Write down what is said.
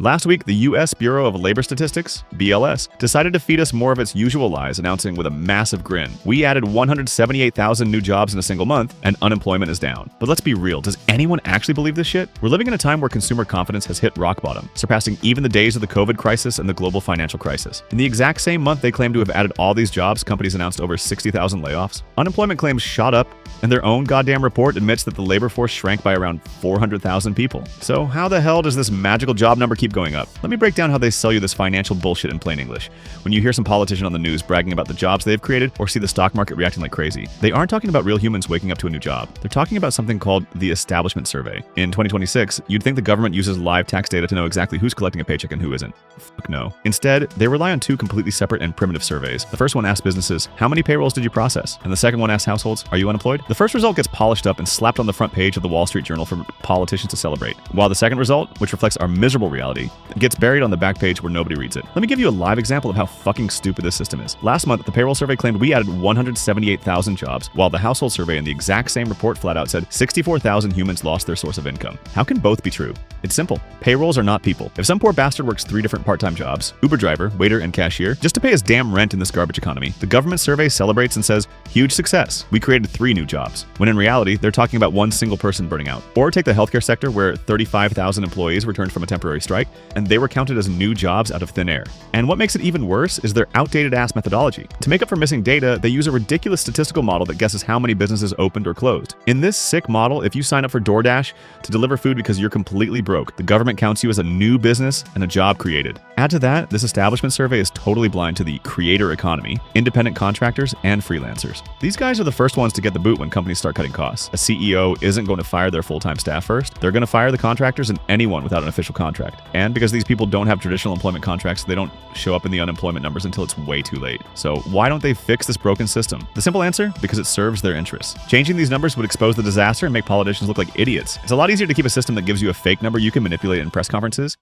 Last week, the U.S. Bureau of Labor Statistics, BLS, decided to feed us more of its usual lies, announcing with a massive grin, "We added 178,000 new jobs in a single month, and unemployment is down." But let's be real, does anyone actually believe this shit? We're living in a time where consumer confidence has hit rock bottom, surpassing even the days of the COVID crisis and the global financial crisis. In the exact same month they claim to have added all these jobs, companies announced over 60,000 layoffs. Unemployment claims shot up, and their own goddamn report admits that the labor force shrank by around 400,000 people. So how the hell does this magical job number keep going up? Let me break down how they sell you this financial bullshit in plain English. When you hear some politician on the news bragging about the jobs they've created or see the stock market reacting like crazy, they aren't talking about real humans waking up to a new job. They're talking about something called the Establishment Survey. In 2026, you'd think the government uses live tax data to know exactly who's collecting a paycheck and who isn't. Fuck no. Instead, they rely on two completely separate and primitive surveys. The first one asks businesses, "How many payrolls did you process?" And the second one asks households, "Are you unemployed?" The first result gets polished up and slapped on the front page of the Wall Street Journal for politicians to celebrate, while the second result, which reflects our miserable reality, gets buried on the back page where nobody reads it. Let me give you a live example of how fucking stupid this system is. Last month, the payroll survey claimed we added 178,000 jobs, while the household survey in the exact same report flat out said 64,000 humans lost their source of income. How can both be true? It's simple. Payrolls are not people. If some poor bastard works 3 different part-time jobs, Uber driver, waiter, and cashier, just to pay his damn rent in this garbage economy, the government survey celebrates and says, "Huge success. We created 3 new jobs." When in reality, they're talking about one single person burning out. Or take the healthcare sector where 35,000 employees returned from a temporary strike, and they were counted as new jobs out of thin air. And what makes it even worse is their outdated-ass methodology. To make up for missing data, they use a ridiculous statistical model that guesses how many businesses opened or closed. In this sick model, if you sign up for DoorDash to deliver food because you're completely broke, the government counts you as a new business and a job created. Add to that, this establishment survey is totally blind to the creator economy, independent contractors, and freelancers. These guys are the first ones to get the boot when companies start cutting costs. A CEO isn't going to fire their full-time staff first. They're going to fire the contractors and anyone without an official contract. And because these people don't have traditional employment contracts, they don't show up in the unemployment numbers until it's way too late. So why don't they fix this broken system? The simple answer, because it serves their interests. Changing these numbers would expose the disaster and make politicians look like idiots. It's a lot easier to keep a system that gives you a fake number you can manipulate in press conferences